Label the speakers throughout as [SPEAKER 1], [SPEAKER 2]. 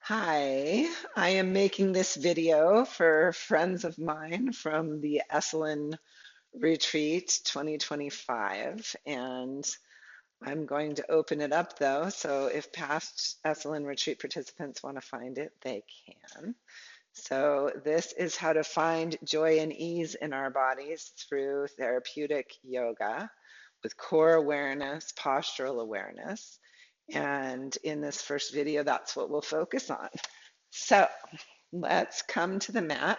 [SPEAKER 1] Hi, I am making this video for friends of mine from the Esalen Retreat 2025, and I'm going to open it up though, so if past Esalen Retreat participants want to find it, they can. So this is how to find joy and ease in our bodies through therapeutic yoga with core awareness, postural awareness. And in this first video, that's what we'll focus on. So let's come to the mat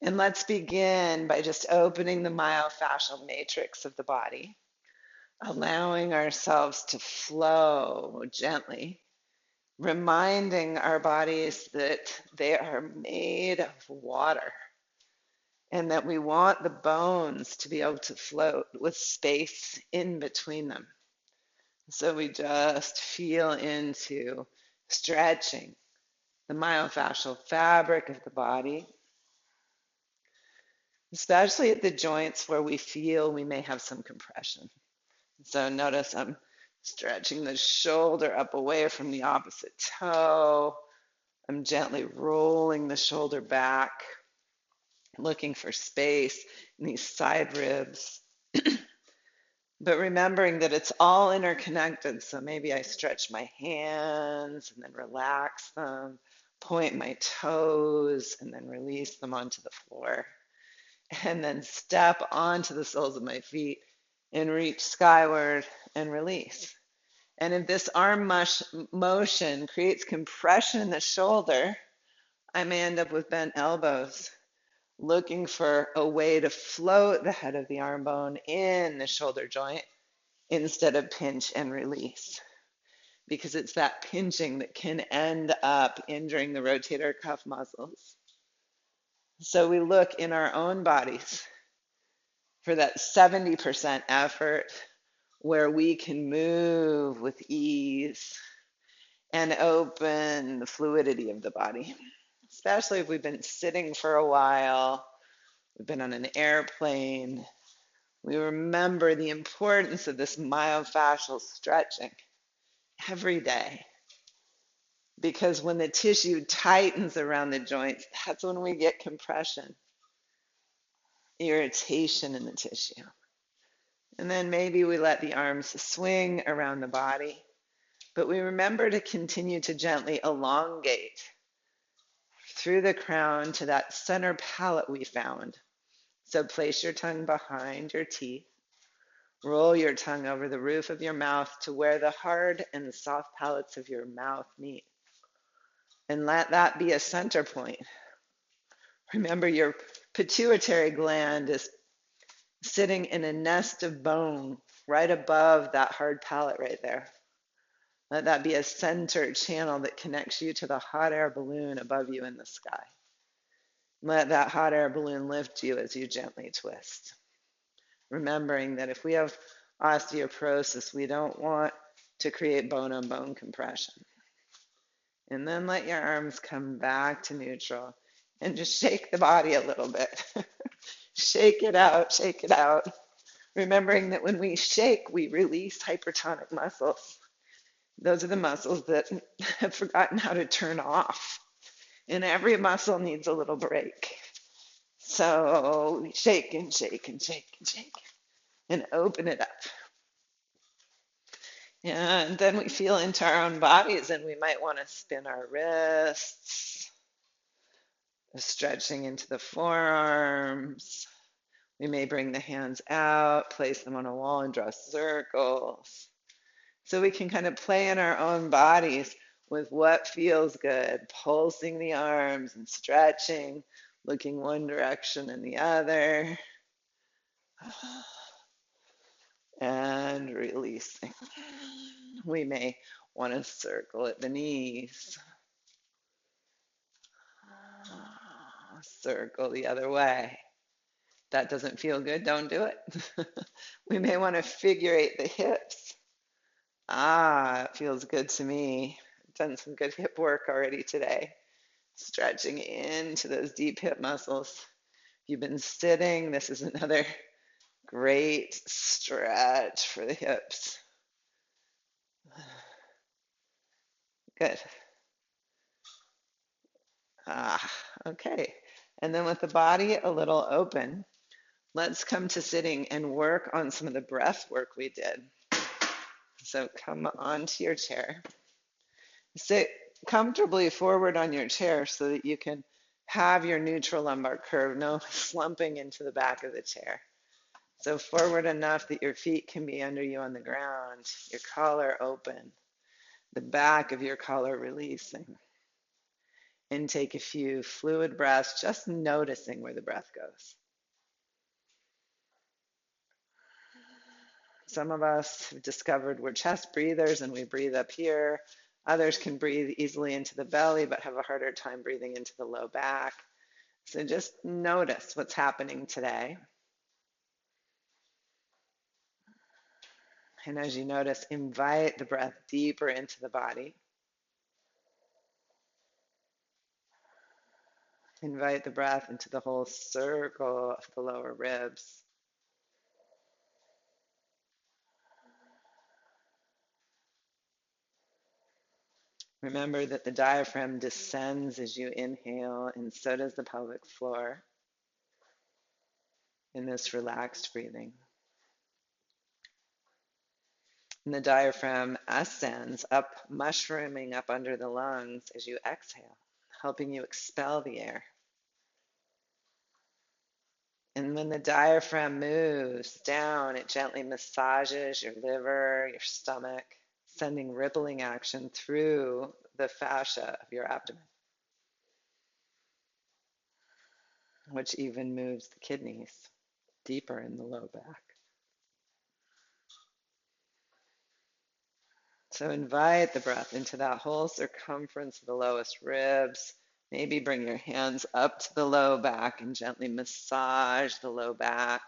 [SPEAKER 1] and let's begin by just opening the myofascial matrix of the body, allowing ourselves to flow gently, reminding our bodies that they are made of water and that we want the bones to be able to float with space in between them. So we just feel into stretching the myofascial fabric of the body, especially at the joints where we feel we may have some compression. So notice I'm stretching the shoulder up away from the opposite toe. I'm gently rolling the shoulder back, looking for space in these side ribs, but remembering that it's all interconnected. So maybe I stretch my hands and then relax them, point my toes, and then release them onto the floor. And then step onto the soles of my feet and reach skyward and release. And if this arm motion creates compression in the shoulder, I may end up with bent elbows, looking for a way to float the head of the arm bone in the shoulder joint instead of pinch and release. Because it's that pinching that can end up injuring the rotator cuff muscles. So we look in our own bodies for that 70% effort where we can move with ease and open the fluidity of the body, especially if we've been sitting for a while, we've been on an airplane. We remember the importance of this myofascial stretching every day, because when the tissue tightens around the joints, that's when we get compression, irritation in the tissue. And then maybe we let the arms swing around the body, but we remember to continue to gently elongate through the crown to that center palate we found. So place your tongue behind your teeth. Roll your tongue over the roof of your mouth to where the hard and soft palates of your mouth meet. And let that be a center point. Remember, your pituitary gland is sitting in a nest of bone right above that hard palate right there. Let that be a center channel that connects you to the hot air balloon above you in the sky. Let that hot air balloon lift you as you gently twist. Remembering that if we have osteoporosis, we don't want to create bone-on-bone compression. And then let your arms come back to neutral and just shake the body a little bit. Shake it out, shake it out. Remembering that when we shake, we release hypertonic muscles. Those are the muscles that have forgotten how to turn off. And every muscle needs a little break. So we shake and shake and shake and shake and open it up. And then we feel into our own bodies, and we might want to spin our wrists, stretching into the forearms. We may bring the hands out, place them on a wall, and draw circles. So we can kind of play in our own bodies with what feels good, pulsing the arms and stretching, looking one direction and the other, and releasing. We may want to circle at the knees, circle the other way. That doesn't feel good, don't do it. We may want to figure eight the hips. It feels good to me. I've done some good hip work already today. Stretching into those deep hip muscles. If you've been sitting, this is another great stretch for the hips. Good. Ah, okay. And then with the body a little open, let's come to sitting and work on some of the breath work we did. So come onto your chair. Sit comfortably forward on your chair so that you can have your neutral lumbar curve, no slumping into the back of the chair. So forward enough that your feet can be under you on the ground, your collar open, the back of your collar releasing. And take a few fluid breaths, just noticing where the breath goes. Some of us have discovered we're chest breathers and we breathe up here. Others can breathe easily into the belly but have a harder time breathing into the low back. So just notice what's happening today. And as you notice, invite the breath deeper into the body. Invite the breath into the whole circle of the lower ribs. Remember that the diaphragm descends as you inhale, and so does the pelvic floor in this relaxed breathing. And the diaphragm ascends up, mushrooming up under the lungs as you exhale, helping you expel the air. And when the diaphragm moves down, it gently massages your liver, your stomach, sending rippling action through the fascia of your abdomen, which even moves the kidneys deeper in the low back. So invite the breath into that whole circumference of the lowest ribs. Maybe bring your hands up to the low back and gently massage the low back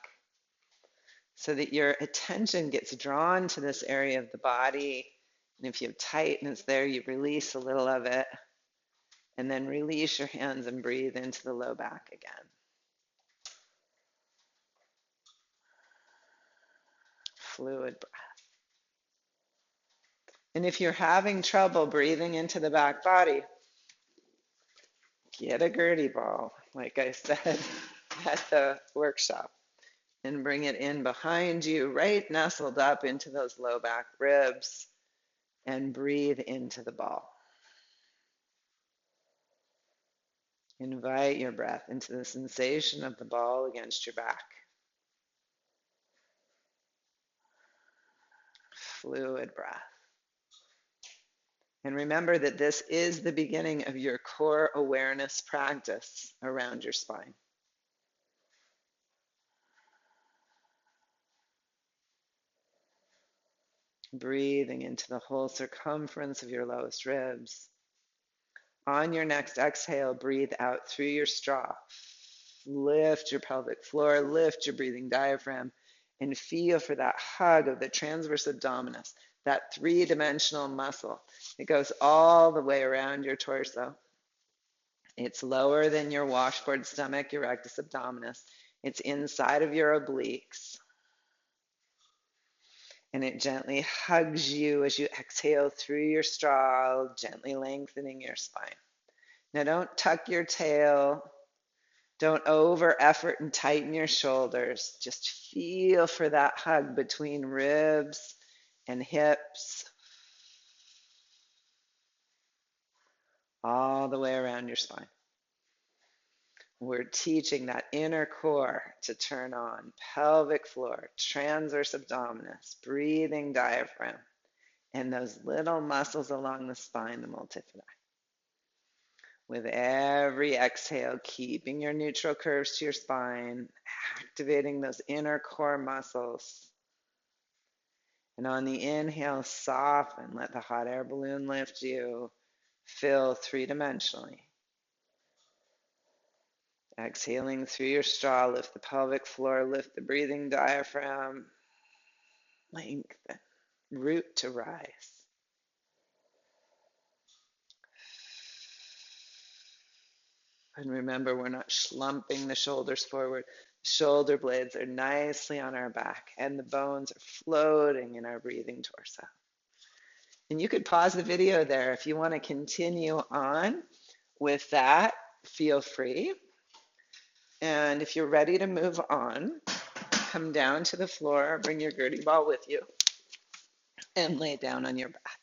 [SPEAKER 1] so that your attention gets drawn to this area of the body. And if you have tightness there, you release a little of it. And then release your hands and breathe into the low back again. Fluid breath. And if you're having trouble breathing into the back body, get a Gertie ball, like I said at the workshop, and bring it in behind you, right nestled up into those low back ribs, and breathe into the ball. Invite your breath into the sensation of the ball against your back. Fluid breath. And remember that this is the beginning of your core awareness practice around your spine. Breathing into the whole circumference of your lowest ribs. On your next exhale, breathe out through your straw. Lift your pelvic floor, lift your breathing diaphragm, and feel for that hug of the transverse abdominis, that three-dimensional muscle. It goes all the way around your torso. It's lower than your washboard stomach, your rectus abdominis. It's inside of your obliques. And it gently hugs you as you exhale through your straw, gently lengthening your spine. Now don't tuck your tail. Don't over effort and tighten your shoulders. Just feel for that hug between ribs and hips, all the way around your spine. We're teaching that inner core to turn on, pelvic floor, transverse abdominis, breathing diaphragm, and those little muscles along the spine, the multifidi. With every exhale, keeping your neutral curves to your spine, activating those inner core muscles. And on the inhale, soften, let the hot air balloon lift you, fill three-dimensionally. Exhaling through your straw, lift the pelvic floor, lift the breathing diaphragm, lengthen, root to rise. And remember, we're not slumping the shoulders forward. Shoulder blades are nicely on our back, and the bones are floating in our breathing torso. And you could pause the video there if you want to continue on with that. feel free. And if you're ready to move on, come down to the floor, bring your Gertie ball with you, and lay down on your back.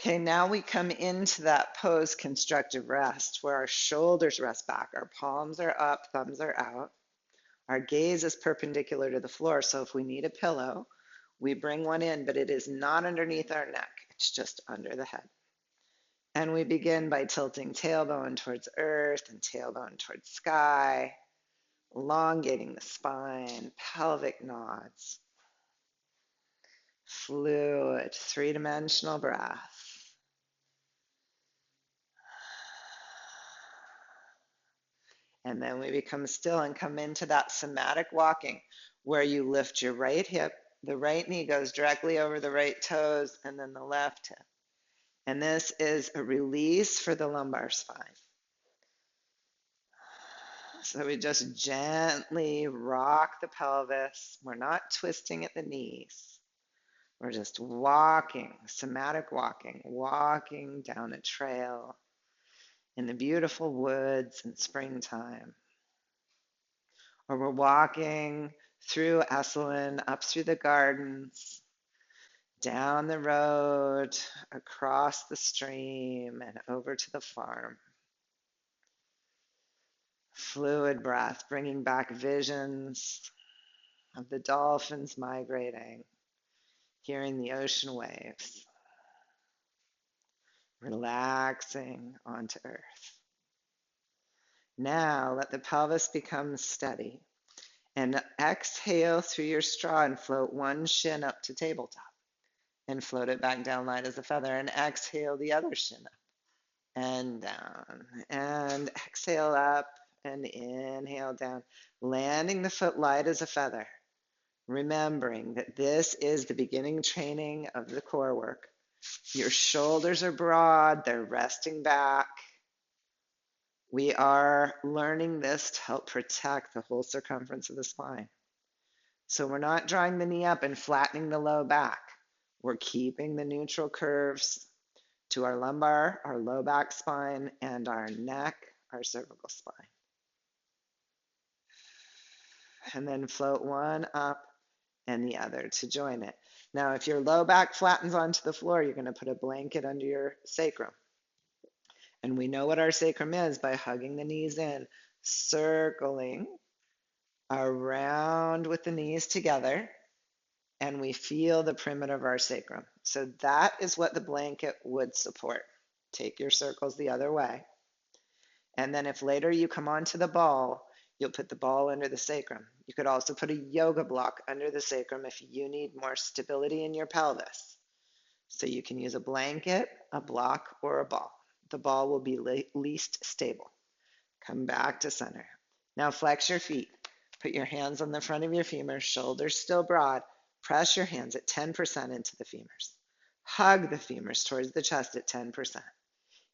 [SPEAKER 1] Okay, now we come into that pose, constructive rest, where our shoulders rest back, our palms are up, thumbs are out. Our gaze is perpendicular to the floor, so if we need a pillow, we bring one in, but it is not underneath our neck, it's just under the head. And we begin by tilting tailbone towards earth and tailbone towards sky, elongating the spine, pelvic nods, fluid, three-dimensional breath. And then we become still and come into that somatic walking where you lift your right hip, the right knee goes directly over the right toes, and then the left hip. And this is a release for the lumbar spine. So we just gently rock the pelvis. We're not twisting at the knees. We're just walking, somatic walking, walking down a trail in the beautiful woods in springtime. Or we're walking through Esalen, up through the gardens, down the road, across the stream, and over to the farm. Fluid breath, bringing back visions of the dolphins migrating, hearing the ocean waves, relaxing onto earth. Now let the pelvis become steady, and exhale through your straw and float one shin up to tabletop, and float it back down light as a feather, and exhale the other shin up and down, and exhale up and inhale down, landing the foot light as a feather, remembering that this is the beginning training of the core work. Your shoulders are broad, they're resting back. We are learning this to help protect the whole circumference of the spine. So we're not drawing the knee up and flattening the low back. We're keeping the neutral curves to our lumbar, our low back spine, and our neck, our cervical spine. And then float one up and the other to join it. Now, if your low back flattens onto the floor, you're going to put a blanket under your sacrum. And we know what our sacrum is by hugging the knees in, circling around with the knees together, and we feel the primitive of our sacrum. So that is what the blanket would support. Take your circles the other way. And then if later you come onto the ball, you'll put the ball under the sacrum. You could also put a yoga block under the sacrum if you need more stability in your pelvis. So you can use a blanket, a block, or a ball. The ball will be least stable. Come back to center. Now flex your feet. Put your hands on the front of your femurs, shoulders still broad. Press your hands at 10% into the femurs. Hug the femurs towards the chest at 10%.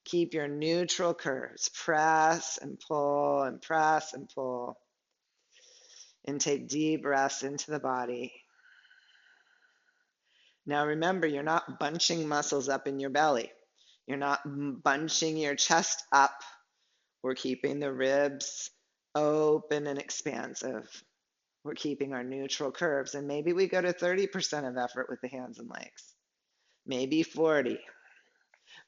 [SPEAKER 1] Keep your neutral curves. Press and pull and press and pull. And take deep breaths into the body. Now remember, you're not bunching muscles up in your belly. You're not bunching your chest up. We're keeping the ribs open and expansive. We're keeping our neutral curves. And maybe we go to 30% of effort with the hands and legs. Maybe 40.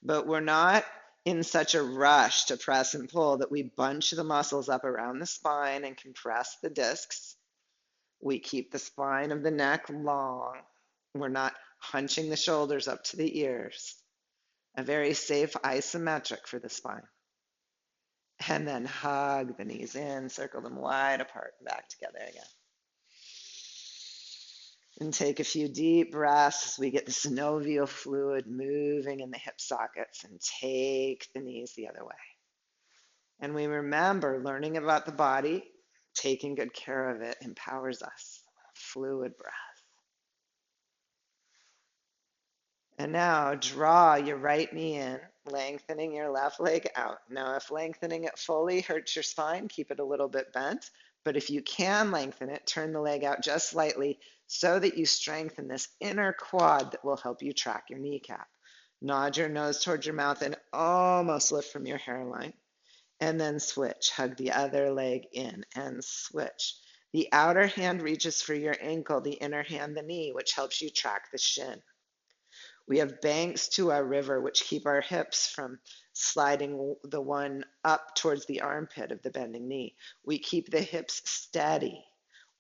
[SPEAKER 1] But we're not in such a rush to press and pull that we bunch the muscles up around the spine and compress the discs. We keep the spine of the neck long. We're not hunching the shoulders up to the ears. A very safe isometric for the spine. And then hug the knees in, circle them wide apart, and back together again. And take a few deep breaths as we get the synovial fluid moving in the hip sockets, and take the knees the other way. And we remember learning about the body, taking good care of it empowers us. Fluid breath. And now draw your right knee in, lengthening your left leg out. Now, if lengthening it fully hurts your spine, keep it a little bit bent. But if you can lengthen it, turn the leg out just slightly so that you strengthen this inner quad that will help you track your kneecap. Nod your nose towards your mouth and almost lift from your hairline. and then switch. Hug the other leg in and switch. The outer hand reaches for your ankle, the inner hand the knee, which helps you track the shin. We have banks to our river, which keep our hips from sliding the one up towards the armpit of the bending knee. We keep the hips steady.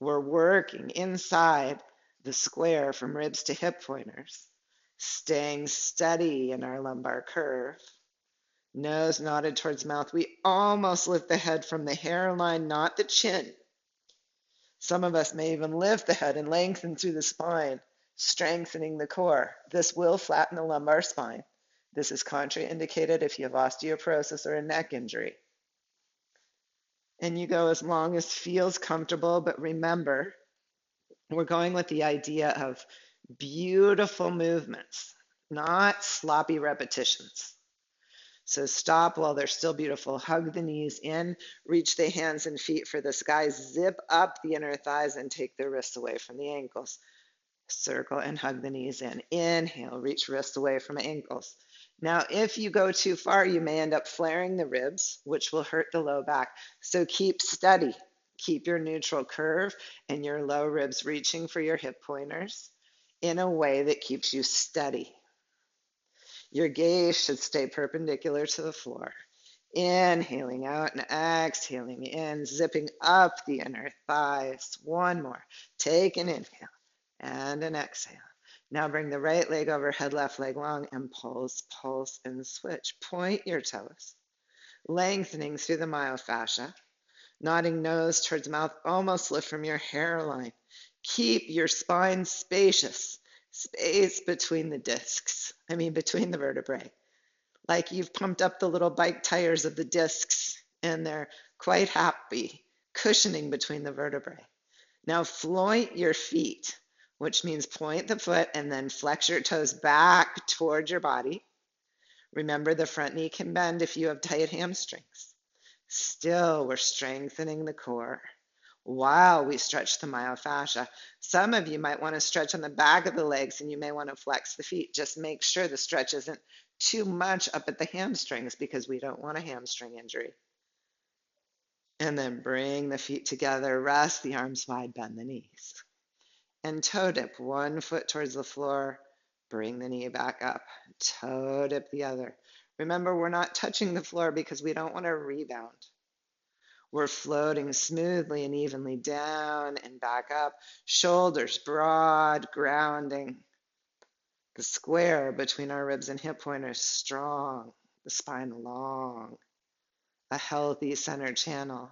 [SPEAKER 1] We're working inside the square from ribs to hip pointers, staying steady in our lumbar curve. Nose nodded towards mouth. We almost lift the head from the hairline, not the chin. Some of us may even lift the head and lengthen through the spine, strengthening the core. This will flatten the lumbar spine. This is contraindicated if you have osteoporosis or a neck injury. And you go as long as feels comfortable, but remember, we're going with the idea of beautiful movements, not sloppy repetitions. So stop while they're still beautiful. Hug the knees in, reach the hands and feet for the sky, zip up the inner thighs and take the wrists away from the ankles. Circle and hug the knees in. Inhale, reach wrists away from ankles. Now, if you go too far, you may end up flaring the ribs, which will hurt the low back. So keep steady. Keep your neutral curve and your low ribs reaching for your hip pointers in a way that keeps you steady. Your gaze should stay perpendicular to the floor. Inhaling out and exhaling in, zipping up the inner thighs. One more. Take an inhale and an exhale. Now bring the right leg overhead, left leg long, and pulse, pulse, and switch. Point your toes, lengthening through the myofascia. Nodding nose towards mouth, almost lift from your hairline. Keep your spine spacious. Space between the discs, between the vertebrae. Like you've pumped up the little bike tires of the discs and they're quite happy, cushioning between the vertebrae. Now floint your feet, which means point the foot and then flex your toes back toward your body. Remember, the front knee can bend if you have tight hamstrings. Still, we're strengthening the core while we stretch the myofascia. Some of you might want to stretch on the back of the legs and you may want to flex the feet. Just make sure the stretch isn't too much up at the hamstrings because we don't want a hamstring injury. And then bring the feet together, rest the arms wide, bend the knees. And toe dip one foot towards the floor, bring the knee back up, toe dip the other. Remember, we're not touching the floor because we don't want to rebound. We're floating smoothly and evenly down and back up, shoulders broad, grounding. The square between our ribs and hip pointers strong, the spine long, a healthy center channel.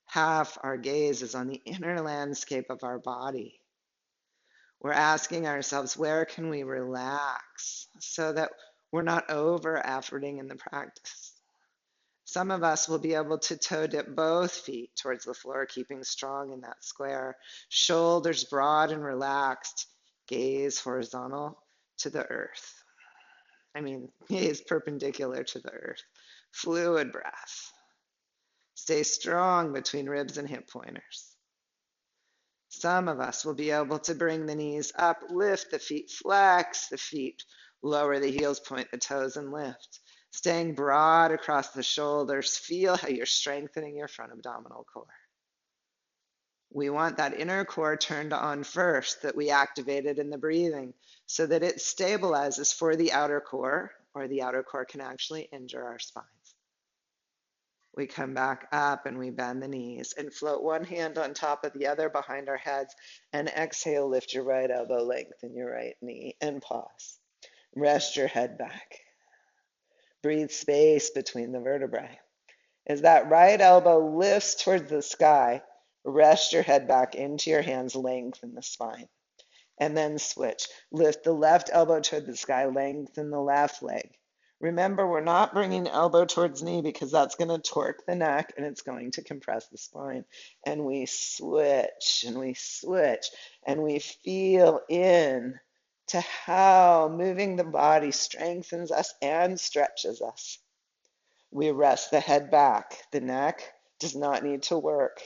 [SPEAKER 1] Half our gaze is on the inner landscape of our body. We're asking ourselves, where can we relax so that we're not over-efforting in the practice? Some of us will be able to toe dip both feet towards the floor, keeping strong in that square. Shoulders broad and relaxed. Gaze horizontal to the earth. Gaze perpendicular to the earth. Fluid breath. Stay strong between ribs and hip pointers. Some of us will be able to bring the knees up, lift the feet, flex the feet, lower the heels, point the toes, and lift. Staying broad across the shoulders, feel how you're strengthening your front abdominal core. We want that inner core turned on first, that we activated in the breathing, so that it stabilizes for the outer core, or the outer core can actually injure our spines. We come back up and we bend the knees and float one hand on top of the other behind our heads, and exhale, lift your right elbow, lengthen your right knee, and pause. Rest your head back. Breathe space between the vertebrae. As that right elbow lifts towards the sky, rest your head back into your hands, lengthen the spine. And then switch. Lift the left elbow toward the sky, lengthen the left leg. Remember, we're not bringing elbow towards knee because that's going to torque the neck and it's going to compress the spine. And we switch and we switch and we feel in to how moving the body strengthens us and stretches us. We rest the head back. The neck does not need to work.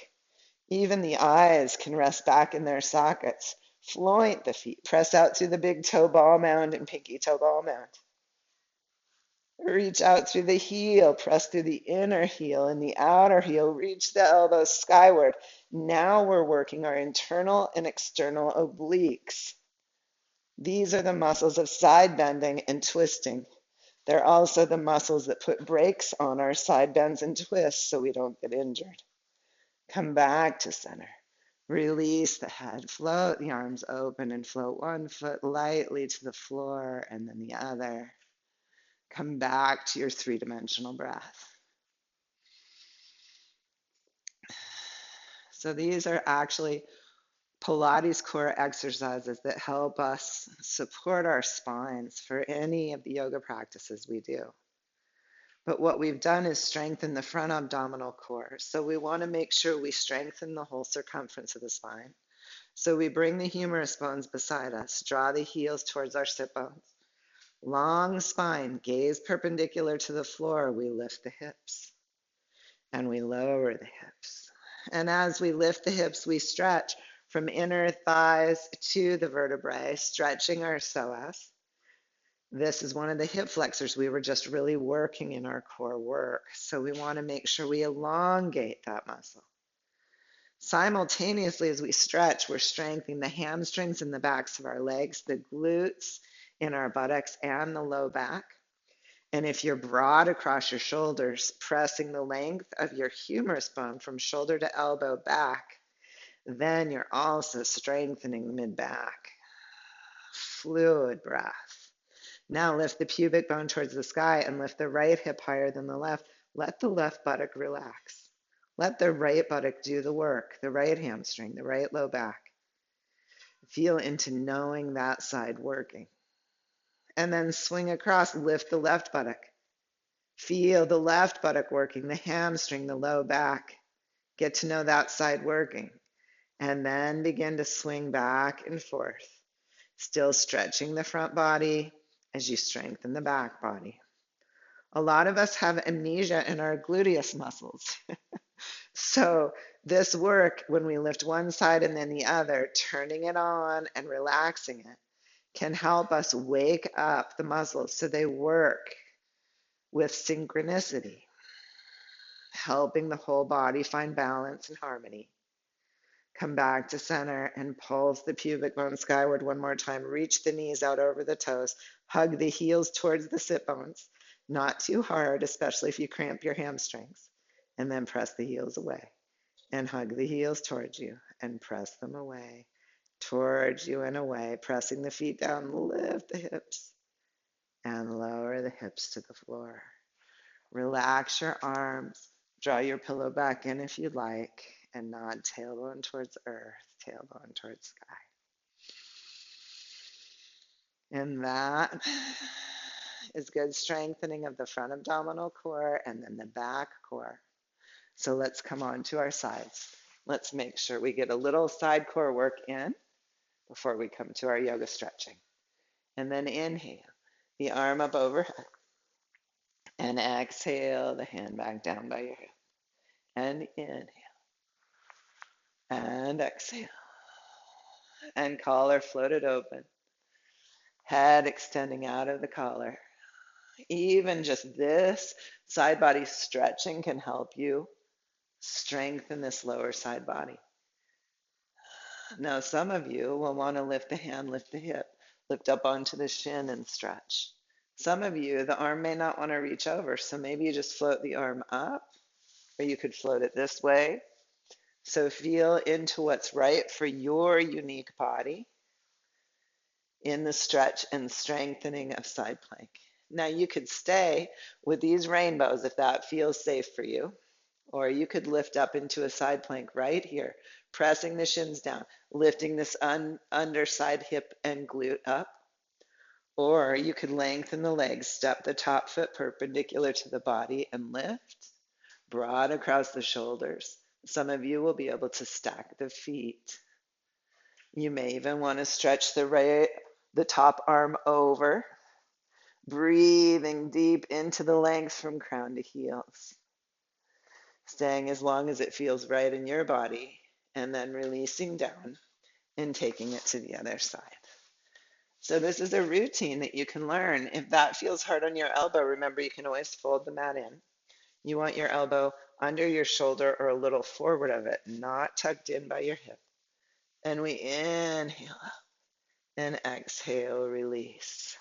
[SPEAKER 1] Even the eyes can rest back in their sockets. Floint the feet. Press out through the big toe ball mound and pinky toe ball mound. Reach out through the heel, press through the inner heel and the outer heel, reach the elbows skyward. Now we're working our internal and external obliques. These are the muscles of side bending and twisting. They're also the muscles that put brakes on our side bends and twists so we don't get injured. Come back to center. Release the head. Float the arms open and float one foot lightly to the floor and then the other. Come back to your three-dimensional breath. So these are actually Pilates core exercises that help us support our spines for any of the yoga practices we do. But what we've done is strengthen the front abdominal core. So we want to make sure we strengthen the whole circumference of the spine. So we bring the humerus bones beside us, draw the heels towards our sit bones. Long spine, gaze perpendicular to the floor, we lift the hips and we lower the hips. And as we lift the hips, we stretch from inner thighs to the vertebrae, stretching our psoas. This is one of the hip flexors we were just really working in our core work. So we want to make sure we elongate that muscle. Simultaneously, as we stretch, we're strengthening the hamstrings in the backs of our legs, the glutes in our buttocks, and the low back. And if you're broad across your shoulders, pressing the length of your humerus bone from shoulder to elbow back, then you're also strengthening the mid-back. Fluid breath. Now lift the pubic bone towards the sky and lift the right hip higher than the left. Let the left buttock relax. Let the right buttock do the work, the right hamstring, the right low back. Feel into knowing that side working. And then swing across, lift the left buttock. Feel the left buttock working, the hamstring, the low back. Get to know that side working. And then begin to swing back and forth, still stretching the front body as you strengthen the back body. A lot of us have amnesia in our gluteus muscles. So this work, when we lift one side and then the other, turning it on and relaxing it, can help us wake up the muscles so they work with synchronicity, helping the whole body find balance and harmony. Come back to center and pulse the pubic bone skyward one more time. Reach the knees out over the toes. Hug the heels towards the sit bones. Not too hard, especially if you cramp your hamstrings. And then press the heels away. And hug the heels towards you and press them away. Towards you and away. Pressing the feet down. Lift the hips. And lower the hips to the floor. Relax your arms. Draw your pillow back in if you'd like. And nod tailbone towards earth, tailbone towards sky. And that is good strengthening of the front abdominal core and then the back core. So let's come on to our sides. Let's make sure we get a little side core work in before we come to our yoga stretching. And then inhale, the arm up overhead. And exhale, the hand back down by your hip. And inhale. And exhale. And collar floated open. Head extending out of the collar. Even just this side body stretching can help you strengthen this lower side body. Now, some of you will want to lift the hand, lift the hip, lift up onto the shin and stretch. Some of you, the arm may not want to reach over, so maybe you just float the arm up, or you could float it this way. So feel into what's right for your unique body in the stretch and strengthening of side plank. Now you could stay with these rainbows if that feels safe for you, or you could lift up into a side plank right here, pressing the shins down, lifting this underside hip and glute up, or you could lengthen the legs, step the top foot perpendicular to the body and lift, broad across the shoulders. Some of you will be able to stack the feet. You may even want to stretch the top arm over, breathing deep into the length from crown to heels. Staying as long as it feels right in your body, and then releasing down and taking it to the other side. So this is a routine that you can learn. If that feels hard on your elbow, remember you can always fold the mat in. You want your elbow under your shoulder or a little forward of it, not tucked in by your hip. And we inhale and exhale, release.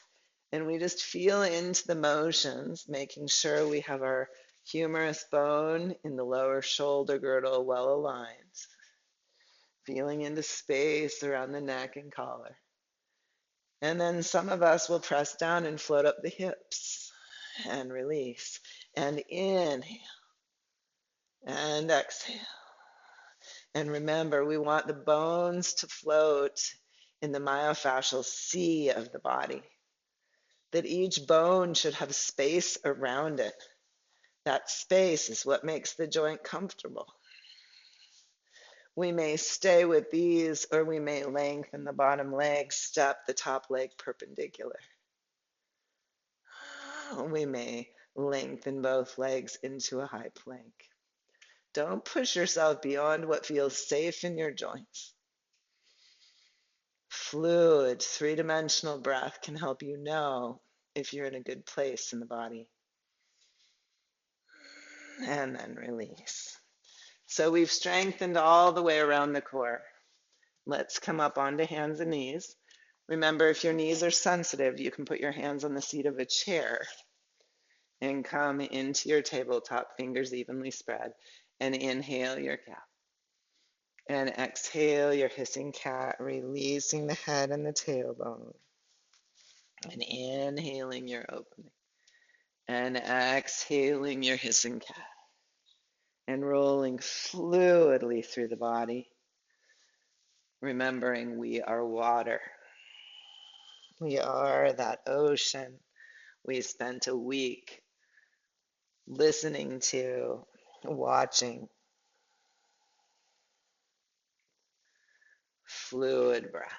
[SPEAKER 1] And we just feel into the motions, making sure we have our humerus bone in the lower shoulder girdle well aligned. Feeling into space around the neck and collar. And then some of us will press down and float up the hips and release. And inhale and exhale. And remember, we want the bones to float in the myofascial sea of the body. That each bone should have space around it. That space is what makes the joint comfortable. We may stay with these, or we may lengthen the bottom leg, step the top leg perpendicular. We may lengthen both legs into a high plank. Don't push yourself beyond what feels safe in your joints. Fluid, three-dimensional breath can help you know if you're in a good place in the body. And then release. So we've strengthened all the way around the core. Let's come up onto hands and knees. Remember, if your knees are sensitive, you can put your hands on the seat of a chair and come into your tabletop, fingers evenly spread, and inhale your cat. And exhale your hissing cat, releasing the head and the tailbone. And inhaling your opening. And exhaling your hissing cat. And rolling fluidly through the body. Remembering we are water. We are that ocean we spent a week listening to, watching. Fluid breath.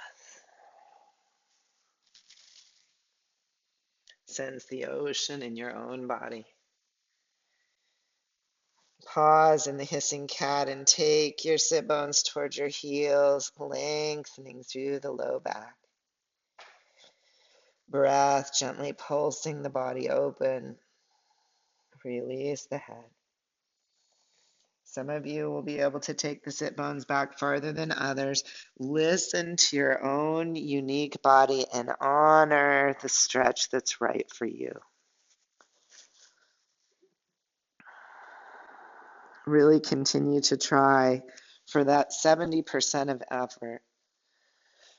[SPEAKER 1] Sense the ocean in your own body. Pause in the hissing cat and take your sit bones towards your heels, lengthening through the low back. Breath gently pulsing the body open. Release the head. Some of you will be able to take the sit bones back farther than others. Listen to your own unique body and honor the stretch that's right for you. Really continue to try for that 70% of effort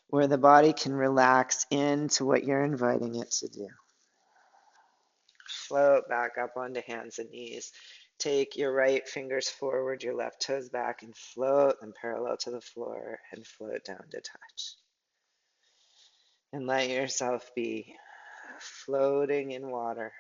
[SPEAKER 1] where the body can relax into what you're inviting it to do. Float back up onto hands and knees. Take your right fingers forward, your left toes back, and float them parallel to the floor and float down to touch. And let yourself be floating in water.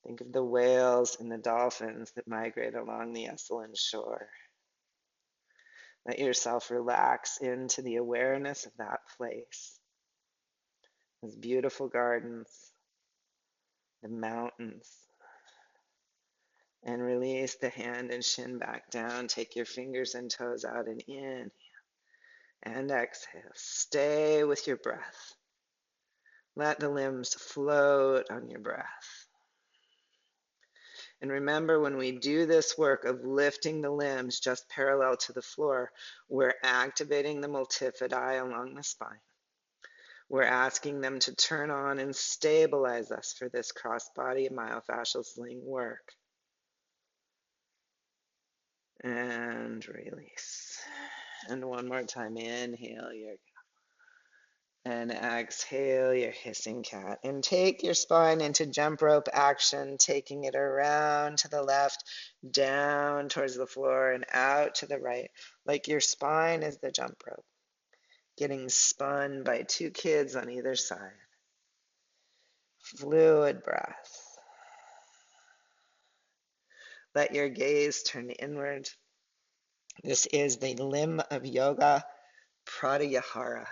[SPEAKER 1] Think of the whales and the dolphins that migrate along the Esalen shore. Let yourself relax into the awareness of that place. Those beautiful gardens, the mountains. And release the hand and shin back down. Take your fingers and toes out and in. And exhale. Stay with your breath. Let the limbs float on your breath. And remember, when we do this work of lifting the limbs just parallel to the floor, we're activating the multifidi along the spine. We're asking them to turn on and stabilize us for this cross-body myofascial sling work. And release. And one more time, inhale your and exhale your hissing cat. And take your spine into jump rope action, taking it around to the left, down towards the floor, and out to the right, like your spine is the jump rope, getting spun by two kids on either side. Fluid breath. Let your gaze turn inward. This is the limb of yoga, pratyahara.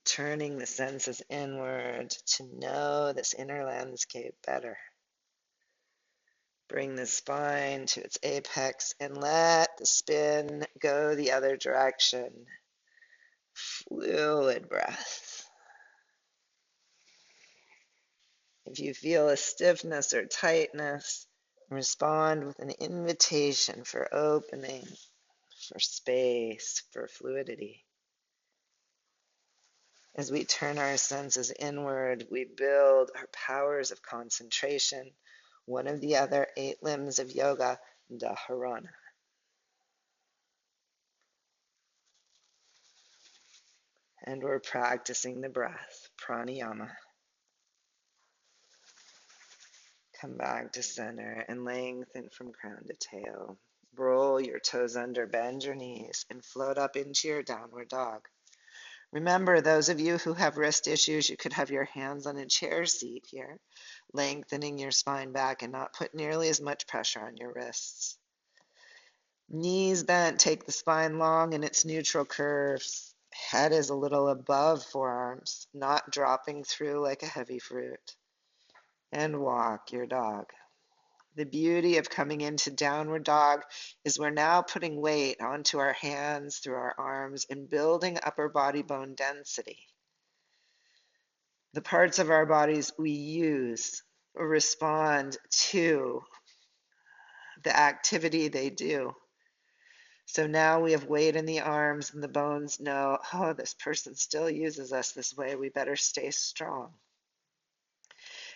[SPEAKER 1] Turning the senses inward to know this inner landscape better. Bring the spine to its apex and let the spin go the other direction. Fluid breath. If you feel a stiffness or tightness, respond with an invitation for opening, for space, for fluidity. As we turn our senses inward, we build our powers of concentration, one of the other 8 limbs of yoga, dharana. And we're practicing the breath, pranayama. Come back to center and lengthen from crown to tail. Roll your toes under, bend your knees, and float up into your downward dog. Remember, those of you who have wrist issues, you could have your hands on a chair seat here, lengthening your spine back and not put nearly as much pressure on your wrists. Knees bent, take the spine long in its neutral curves. Head is a little above forearms, not dropping through like a heavy fruit. And walk your dog. The beauty of coming into downward dog is we're now putting weight onto our hands, through our arms, and building upper body bone density. The parts of our bodies we use respond to the activity they do. So now we have weight in the arms, and the bones know, oh, this person still uses us this way. We better stay strong.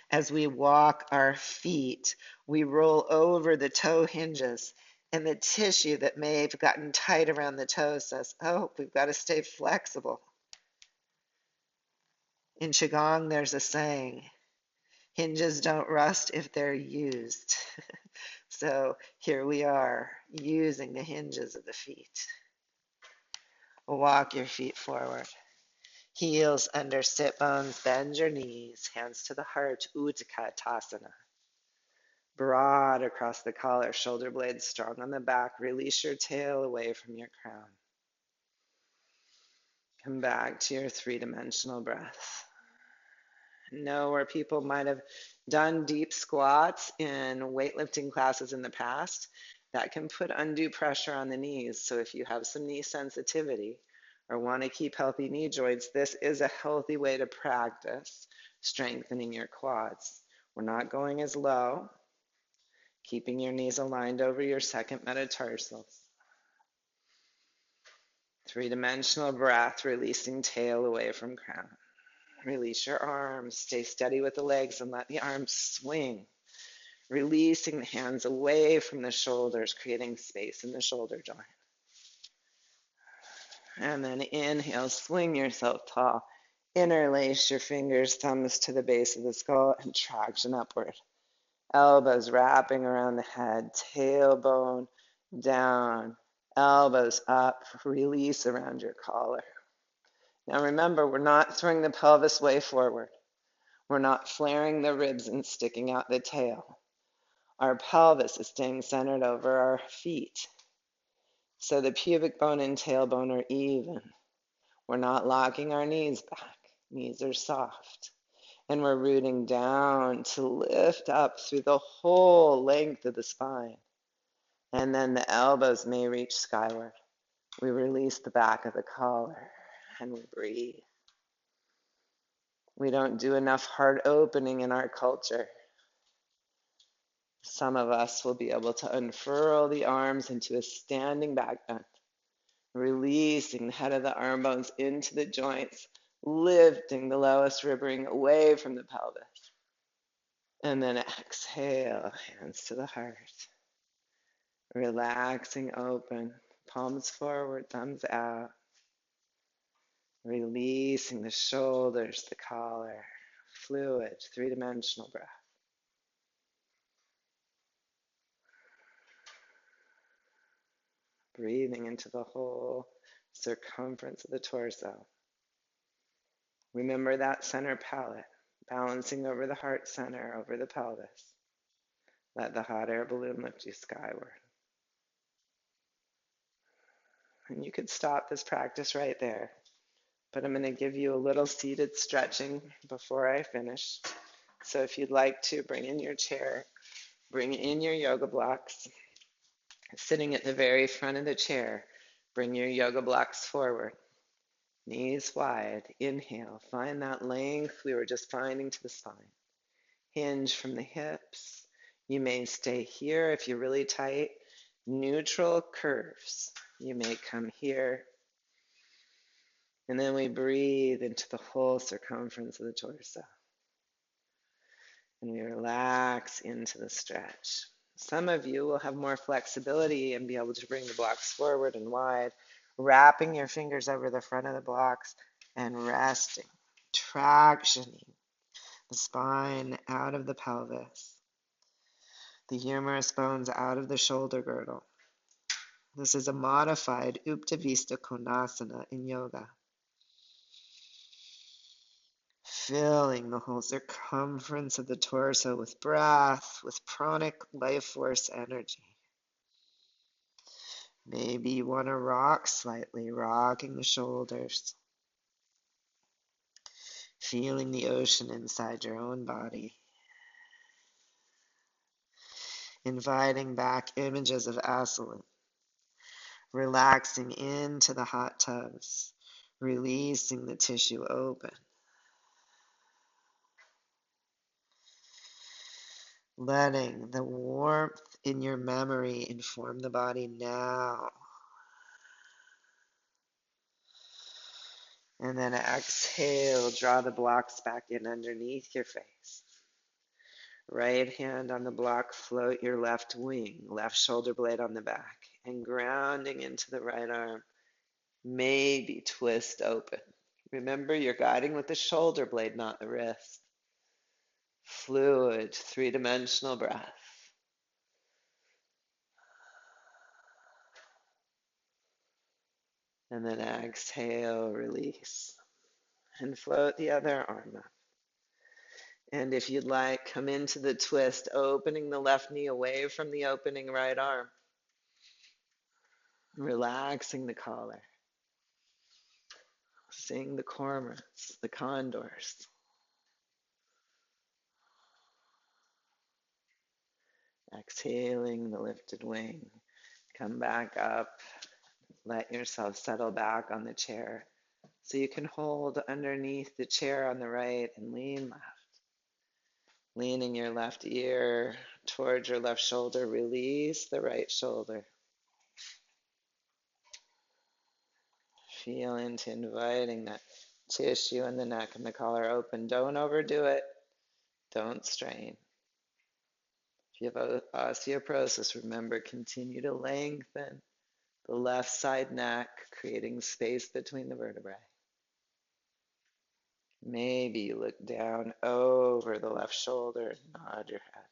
[SPEAKER 1] As we walk our feet, we roll over the toe hinges, and the tissue that may have gotten tight around the toes says, oh, we've got to stay flexible. In Qigong, there's a saying, hinges don't rust if they're used. So here we are, using the hinges of the feet. Walk your feet forward. Heels under sit bones, bend your knees, hands to the heart, Utkatasana. Broad across the collar, shoulder blades strong on the back. Release your tail away from your crown. Come back to your 3-dimensional breath. Know where people might have done deep squats in weightlifting classes in the past, that can put undue pressure on the knees. So if you have some knee sensitivity or want to keep healthy knee joints, this is a healthy way to practice strengthening your quads. We're not going as low, keeping your knees aligned over your second metatarsals. 3-dimensional breath, releasing tail away from crown. Release your arms, stay steady with the legs and let the arms swing. Releasing the hands away from the shoulders, creating space in the shoulder joint. And then inhale, swing yourself tall. Interlace your fingers, thumbs to the base of the skull, and traction upward. Elbows wrapping around the head, tailbone down, elbows up, release around your collar. Now remember, we're not throwing the pelvis way forward. We're not flaring the ribs and sticking out the tail. Our pelvis is staying centered over our feet. So the pubic bone and tailbone are even. We're not locking our knees back. Knees are soft. And we're rooting down to lift up through the whole length of the spine. And then the elbows may reach skyward. We release the back of the collar and we breathe. We don't do enough heart opening in our culture. Some of us will be able to unfurl the arms into a standing back bend, releasing the head of the arm bones into the joints, lifting the lowest rib ring away from the pelvis. And then exhale, hands to the heart. Relaxing open, palms forward, thumbs out. Releasing the shoulders, the collar. Fluid, 3-dimensional breath. Breathing into the whole circumference of the torso. Remember that center palate, balancing over the heart center, over the pelvis. Let the hot air balloon lift you skyward. And you could stop this practice right there, but I'm going to give you a little seated stretching before I finish. So if you'd like to, bring in your chair, Bring in your yoga blocks. Sitting at the very front of the chair, bring your yoga blocks forward. Knees wide. Inhale. Find that length we were just finding to the spine. Hinge from the hips. You may stay here if you're really tight. Neutral curves. You may come here. And then we breathe into the whole circumference of the torso. And we relax into the stretch. Some of you will have more flexibility and be able to bring the blocks forward and wide, wrapping your fingers over the front of the blocks and resting, tractioning the spine out of the pelvis, the humerus bones out of the shoulder girdle. This is a modified Uttanavista Konasana in yoga. Filling the whole circumference of the torso with breath, with pranic life force energy. Maybe you want to rock slightly, rocking the shoulders. Feeling the ocean inside your own body. Inviting back images of Esalen. Relaxing into the hot tubs. Releasing the tissue open. Letting the warmth in your memory inform the body now. And then exhale, draw the blocks back in underneath your face. Right hand on the block, float your left wing, left shoulder blade on the back, and grounding into the right arm, maybe twist open. Remember, you're guiding with the shoulder blade, not the wrist. Fluid, three-dimensional breath. And then exhale, release. And float the other arm up. And if you'd like, come into the twist, opening the left knee away from the opening right arm. Relaxing the collar. Seeing the cormorants, the condors. Exhaling the lifted wing. Come back up. Let yourself settle back on the chair. So you can hold underneath the chair on the right and lean left. Leaning your left ear towards your left shoulder. Release the right shoulder. Feel into inviting that tissue in the neck and the collar open. Don't overdo it. Don't strain. If you have osteoporosis, remember, continue to lengthen the left side neck, creating space between the vertebrae. Maybe you look down over the left shoulder and nod your head.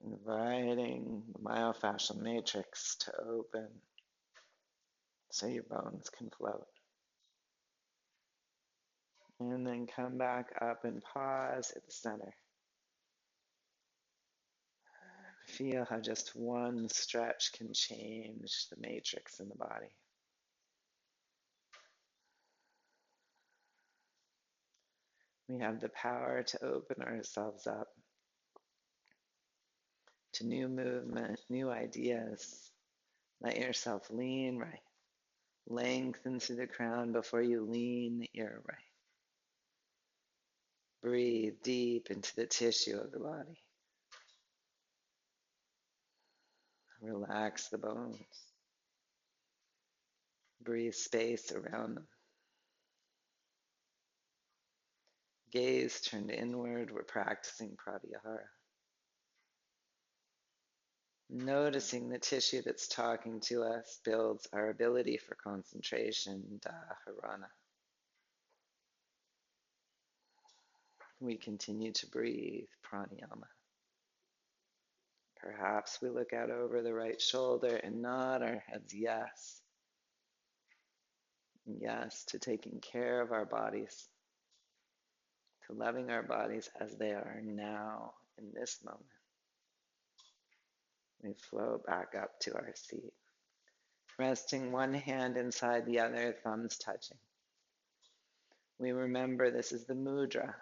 [SPEAKER 1] Inviting the myofascial matrix to open so your bones can float. And then come back up and pause at the center. Feel how just one stretch can change the matrix in the body. We have the power to open ourselves up to new movement, new ideas. Let yourself lean right. Lengthen through the crown before you lean the ear right. Breathe deep into the tissue of the body. Relax the bones. Breathe space around them. Gaze turned inward. We're practicing pratyahara. Noticing the tissue that's talking to us builds our ability for concentration, dharana. We continue to breathe, pranayama. Perhaps we look out over the right shoulder and nod our heads yes. Yes to taking care of our bodies, to loving our bodies as they are now in this moment. We float back up to our seat, resting one hand inside the other, thumbs touching. We remember this is the mudra,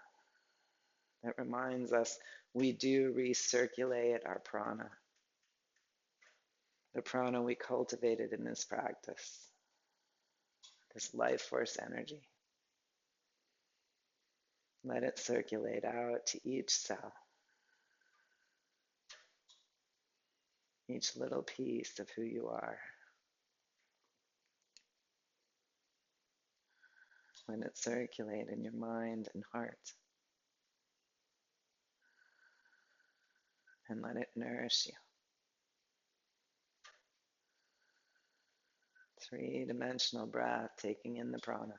[SPEAKER 1] It reminds us we do recirculate our prana, the prana we cultivated in this practice, this life force energy. Let it circulate out to each cell, each little piece of who you are. Let it circulate in your mind and heart. And let it nourish you. Three-dimensional breath, taking in the prana.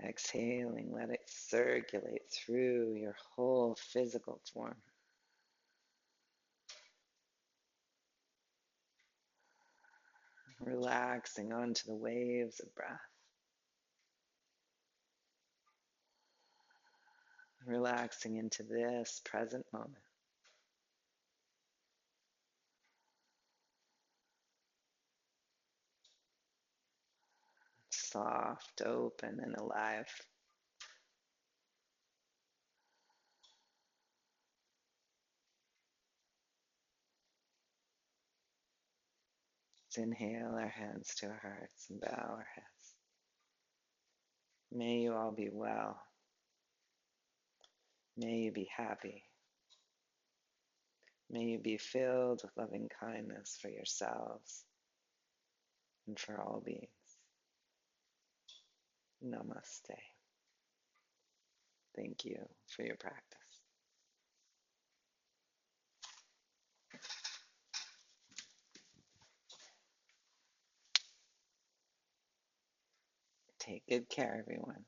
[SPEAKER 1] Exhaling, let it circulate through your whole physical form. Relaxing onto the waves of breath. Relaxing into this present moment. Soft, open, and alive. Let's inhale our hands to our hearts and bow our heads. May you all be well. May you be happy. May you be filled with loving kindness for yourselves and for all beings. Namaste. Thank you for your practice. Take good care, everyone.